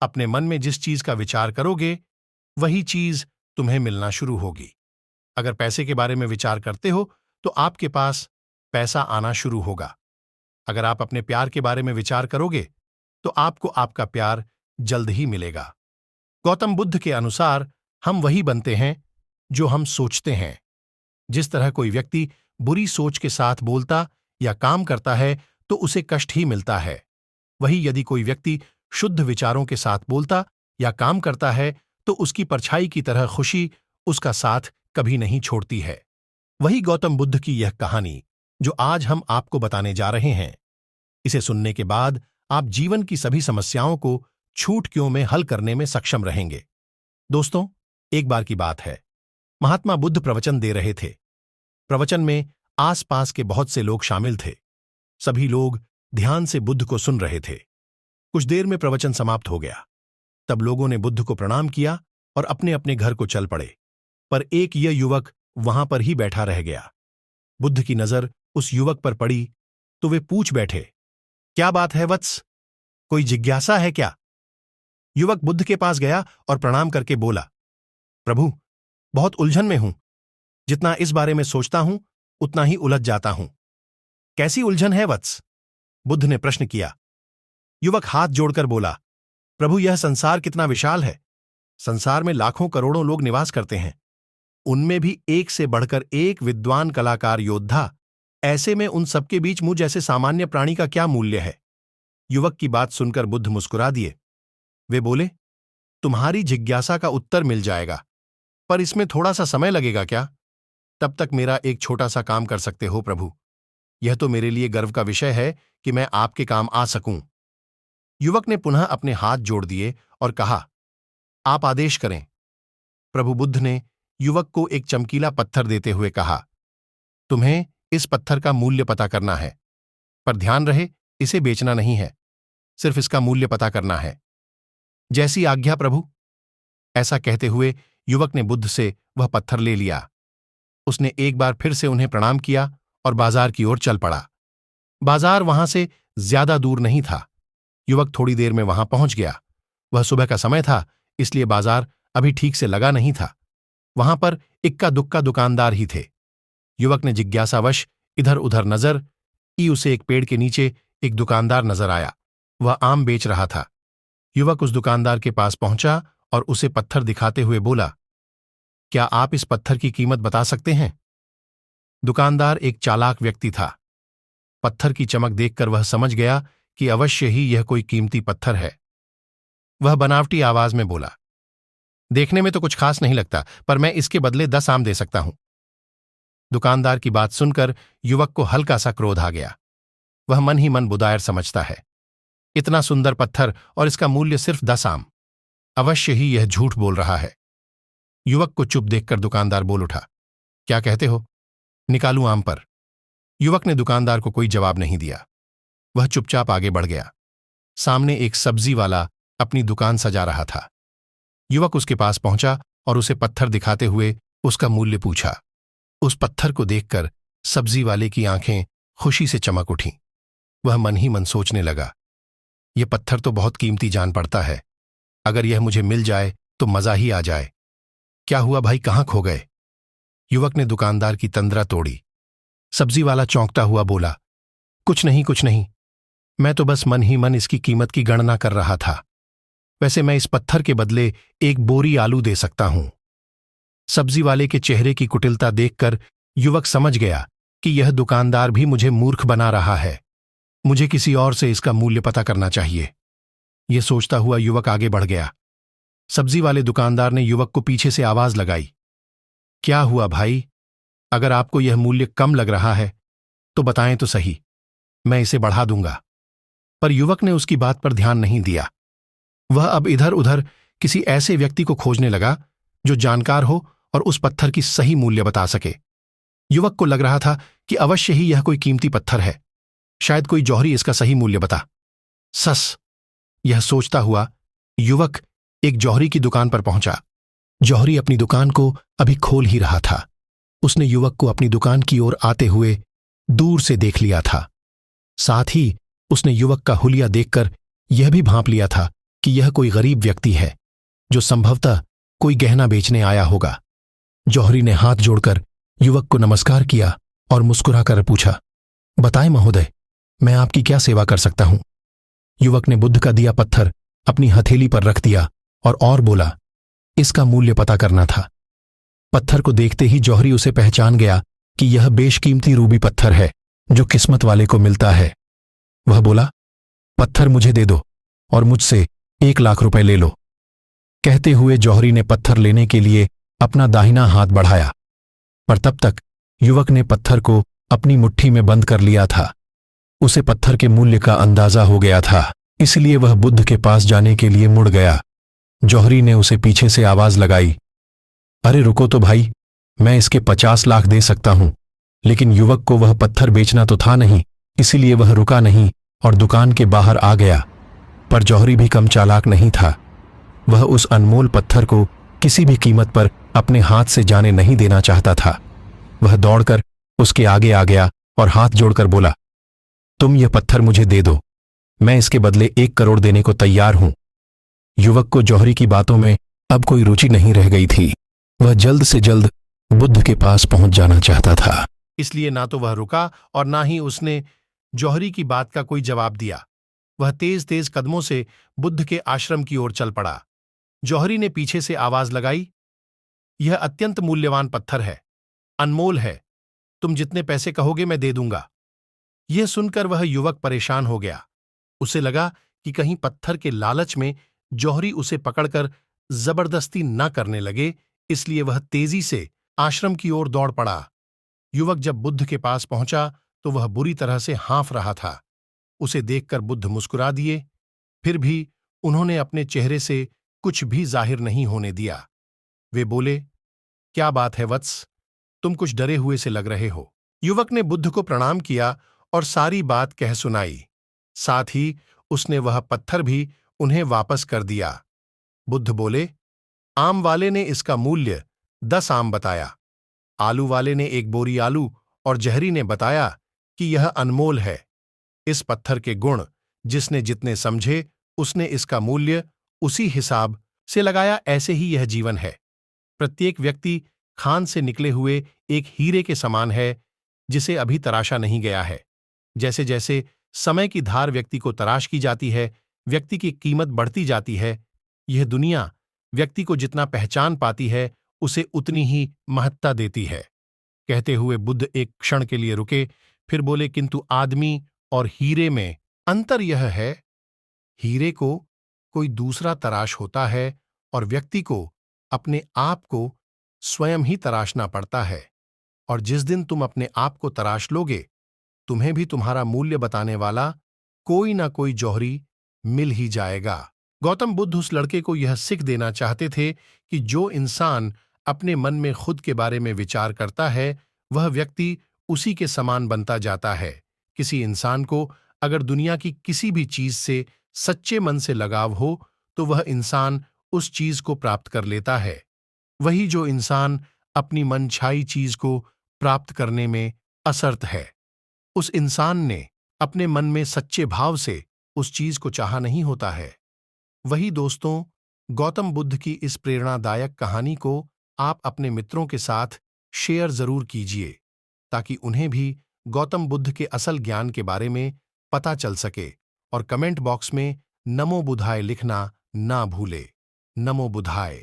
अपने मन में जिस चीज का विचार करोगे वही चीज तुम्हें मिलना शुरू होगी। अगर पैसे के बारे में विचार करते हो तो आपके पास पैसा आना शुरू होगा। अगर आप अपने प्यार के बारे में विचार करोगे तो आपको आपका प्यार जल्द ही मिलेगा। गौतम बुद्ध के अनुसार हम वही बनते हैं जो हम सोचते हैं। जिस तरह कोई व्यक्ति बुरी सोच के साथ बोलता या काम करता है तो उसे कष्ट ही मिलता है, वही यदि कोई व्यक्ति शुद्ध विचारों के साथ बोलता या काम करता है तो उसकी परछाई की तरह खुशी उसका साथ कभी नहीं छोड़ती है। वही गौतम बुद्ध की यह कहानी जो आज हम आपको बताने जा रहे हैं। इसे सुनने के बाद आप जीवन की सभी समस्याओं को छूट क्यों में हल करने में सक्षम रहेंगे। दोस्तों, एक बार की बात है, महात्मा बुद्ध प्रवचन दे रहे थे। प्रवचन में आसपास के बहुत से लोग शामिल थे। सभी लोग ध्यान से बुद्ध को सुन रहे थे। कुछ देर में प्रवचन समाप्त हो गया। तब लोगों ने बुद्ध को प्रणाम किया और अपने अपने घर को चल पड़े। पर एक यह युवक वहां पर ही बैठा रह गया। बुद्ध की नजर उस युवक पर पड़ी तो वे पूछ बैठे, क्या बात है वत्स, कोई जिज्ञासा है क्या? युवक बुद्ध के पास गया और प्रणाम करके बोला, प्रभु, बहुत उलझन में हूं। जितना इस बारे में सोचता हूं उतना ही उलझ जाता हूं। कैसी उलझन है वत्स? बुद्ध ने प्रश्न किया। युवक हाथ जोड़कर बोला, प्रभु, यह संसार कितना विशाल है। संसार में लाखों करोड़ों लोग निवास करते हैं। उनमें भी एक से बढ़कर एक विद्वान, कलाकार, योद्धा। ऐसे में उन सबके बीच मुझ जैसे सामान्य प्राणी का क्या मूल्य है? युवक की बात सुनकर बुद्ध मुस्कुरा दिए। वे बोले, तुम्हारी जिज्ञासा का उत्तर मिल जाएगा, पर इसमें थोड़ा सा समय लगेगा क्या? तब तक मेरा एक छोटा सा काम कर सकते हो प्रभु। यह तो मेरे लिए गर्व का विषय है कि मैं आपके काम आ सकूं। युवक ने पुनः अपने हाथ जोड़ दिए और कहा, आप आदेश करें। प्रभु बुद्ध ने युवक को एक चमकीला पत्थर देते हुए कहा, तुम्हें इस पत्थर का मूल्य पता करना है, पर ध्यान रहे इसे बेचना नहीं है, सिर्फ इसका मूल्य पता करना है। जैसी आज्ञा प्रभु। ऐसा कहते हुए युवक ने बुद्ध से वह पत्थर ले लिया। उसने एक बार फिर से उन्हें प्रणाम किया और बाजार की ओर चल पड़ा। बाजार वहां से ज्यादा दूर नहीं था। युवक थोड़ी देर में वहां पहुंच गया। वह सुबह का समय था, इसलिए बाजार अभी ठीक से लगा नहीं था। वहां पर इक्का दुक्का दुकानदार ही थे। युवक ने जिज्ञासावश इधर उधर नजर की। उसे एक पेड़ के नीचे एक दुकानदार नजर आया। वह आम बेच रहा था। युवक उस दुकानदार के पास पहुंचा और उसे पत्थर दिखाते हुए बोला, क्या आप इस पत्थर की कीमत बता सकते हैं? दुकानदार एक चालाक व्यक्ति था। पत्थर की चमक देखकर वह समझ गया कि अवश्य ही यह कोई कीमती पत्थर है। वह बनावटी आवाज में बोला, देखने में तो कुछ खास नहीं लगता, पर मैं इसके बदले 10 आम दे सकता हूं। दुकानदार की बात सुनकर युवक को हल्का सा क्रोध आ गया। वह मन ही मन बुदायर समझता है। इतना सुंदर पत्थर और इसका मूल्य सिर्फ 10 आम। अवश्य ही यह झूठ बोल रहा है। युवक को चुप देखकर दुकानदार बोल उठा, क्या कहते हो, निकालूं आम पर? युवक ने दुकानदार को कोई जवाब नहीं दिया। वह चुपचाप आगे बढ़ गया। सामने एक सब्जी वाला अपनी दुकान सजा रहा था। युवक उसके पास पहुंचा और उसे पत्थर दिखाते हुए उसका मूल्य पूछा। उस पत्थर को देखकर सब्जी वाले की आंखें खुशी से चमक उठीं। वह मन ही मन सोचने लगा, यह पत्थर तो बहुत कीमती जान पड़ता है। अगर यह मुझे मिल जाए तो मजा ही आ जाए। क्या हुआ भाई, कहां खो गए? युवक ने दुकानदार की तंद्रा तोड़ी। सब्जी वाला चौंकता हुआ बोला, कुछ नहीं कुछ नहीं, मैं तो बस मन ही मन इसकी कीमत की गणना कर रहा था। वैसे मैं इस पत्थर के बदले एक बोरी आलू दे सकता हूं। सब्जी वाले के चेहरे की कुटिलता देखकर युवक समझ गया कि यह दुकानदार भी मुझे मूर्ख बना रहा है। मुझे किसी और से इसका मूल्य पता करना चाहिए। यह सोचता हुआ युवक आगे बढ़ गया। सब्जी वाले दुकानदार ने युवक को पीछे से आवाज लगाई, क्या हुआ भाई, अगर आपको यह मूल्य कम लग रहा है तो बताएं तो सही, मैं इसे बढ़ा दूंगा। पर युवक ने उसकी बात पर ध्यान नहीं दिया। वह अब इधर उधर किसी ऐसे व्यक्ति को खोजने लगा जो जानकार हो और उस पत्थर की सही मूल्य बता सके। युवक को लग रहा था कि अवश्य ही यह कोई कीमती पत्थर है। शायद कोई जौहरी इसका सही मूल्य बता। सस, यह सोचता हुआ युवक एक जौहरी की दुकान पर पहुंचा। जौहरी अपनी दुकान को अभी खोल ही रहा था। उसने युवक को अपनी दुकान की ओर आते हुए दूर से देख लिया था। साथ ही उसने युवक का हुलिया देखकर यह भी भांप लिया था कि यह कोई गरीब व्यक्ति है जो संभवतः कोई गहना बेचने आया होगा। जौहरी ने हाथ जोड़कर युवक को नमस्कार किया और मुस्कुराकर पूछा, बताएं महोदय, मैं आपकी क्या सेवा कर सकता हूं? युवक ने बुद्ध का दिया पत्थर अपनी हथेली पर रख दिया और बोला, इसका मूल्य पता करना था। पत्थर को देखते ही जौहरी उसे पहचान गया कि यह बेशकीमती रूबी पत्थर है जो किस्मत वाले को मिलता है। वह बोला, पत्थर मुझे दे दो और मुझसे 1,00,000 रुपए ले लो। कहते हुए जौहरी ने पत्थर लेने के लिए अपना दाहिना हाथ बढ़ाया, पर तब तक युवक ने पत्थर को अपनी मुट्ठी में बंद कर लिया था। उसे पत्थर के मूल्य का अंदाजा हो गया था, इसलिए वह बुद्ध के पास जाने के लिए मुड़ गया। जौहरी ने उसे पीछे से आवाज लगाई, अरे रुको तो भाई, मैं इसके 50 लाख दे सकता हूं। लेकिन युवक को वह पत्थर बेचना तो था नहीं, इसीलिए वह रुका नहीं और दुकान के बाहर आ गया। पर जौहरी भी कम चालाक नहीं था। वह उस अनमोल पत्थर को किसी भी कीमत पर अपने हाथ से जाने नहीं देना चाहता था। वह दौड़कर उसके आगे आ गया और हाथ जोड़कर बोला, तुम यह पत्थर मुझे दे दो, मैं इसके बदले 1 करोड़ देने को तैयार हूं। युवक को जौहरी की बातों में अब कोई रुचि नहीं रह गई थी। वह जल्द से जल्द बुद्ध के पास पहुंच जाना चाहता था, इसलिए ना तो वह रुका और ना ही उसने जौहरी की बात का कोई जवाब दिया। वह तेज तेज कदमों से बुद्ध के आश्रम की ओर चल पड़ा। जौहरी ने पीछे से आवाज लगाई, यह अत्यंत मूल्यवान पत्थर है, अनमोल है, तुम जितने पैसे कहोगे मैं दे दूंगा। यह सुनकर वह युवक परेशान हो गया। उसे लगा कि कहीं पत्थर के लालच में जौहरी उसे पकड़कर जबरदस्ती न करने लगे, इसलिए वह तेजी से आश्रम की ओर दौड़ पड़ा। युवक जब बुद्ध के पास पहुंचा तो वह बुरी तरह से हाँफ रहा था। उसे देखकर बुद्ध मुस्कुरा दिए, फिर भी उन्होंने अपने चेहरे से कुछ भी जाहिर नहीं होने दिया। वे बोले, क्या बात है वत्स, तुम कुछ डरे हुए से लग रहे हो। युवक ने बुद्ध को प्रणाम किया और सारी बात कह सुनाई। साथ ही उसने वह पत्थर भी उन्हें वापस कर दिया। बुद्ध बोले, आम वाले ने इसका मूल्य 10 आम बताया, आलू वाले ने 1 बोरी आलू और जहरी ने बताया कि यह अनमोल है। इस पत्थर के गुण जिसने जितने समझे उसने इसका मूल्य उसी हिसाब से लगाया। ऐसे ही यह जीवन है। प्रत्येक व्यक्ति खान से निकले हुए एक हीरे के समान है जिसे अभी तराशा नहीं गया है। जैसे जैसे समय की धार व्यक्ति को तराश की जाती है, व्यक्ति की कीमत बढ़ती जाती है। यह दुनिया व्यक्ति को जितना पहचान पाती है उसे उतनी ही महत्ता देती है। कहते हुए बुद्ध एक क्षण के लिए रुके, फिर बोले, किंतु आदमी और हीरे में अंतर यह है, हीरे को कोई दूसरा तराश होता है और व्यक्ति को अपने आप को स्वयं ही तराशना पड़ता है। और जिस दिन तुम अपने आप को तराश लोगे, तुम्हें भी तुम्हारा मूल्य बताने वाला कोई ना कोई जौहरी मिल ही जाएगा। गौतम बुद्ध उस लड़के को यह सीख देना चाहते थे कि जो इंसान अपने मन में खुद के बारे में विचार करता है, वह व्यक्ति उसी के समान बनता जाता है। किसी इंसान को अगर दुनिया की किसी भी चीज से सच्चे मन से लगाव हो, तो वह इंसान उस चीज को प्राप्त कर लेता है। वही जो इंसान अपनी मनछाई चीज को प्राप्त करने में असमर्थ है, उस इंसान ने अपने मन में सच्चे भाव से उस चीज को चाहा नहीं होता है। वही दोस्तों, गौतम बुद्ध की इस प्रेरणादायक कहानी को आप अपने मित्रों के साथ शेयर जरूर कीजिए, ताकि उन्हें भी गौतम बुद्ध के असल ज्ञान के बारे में पता चल सके। और कमेंट बॉक्स में नमो बुद्धाय लिखना ना भूले। नमो बुद्धाय।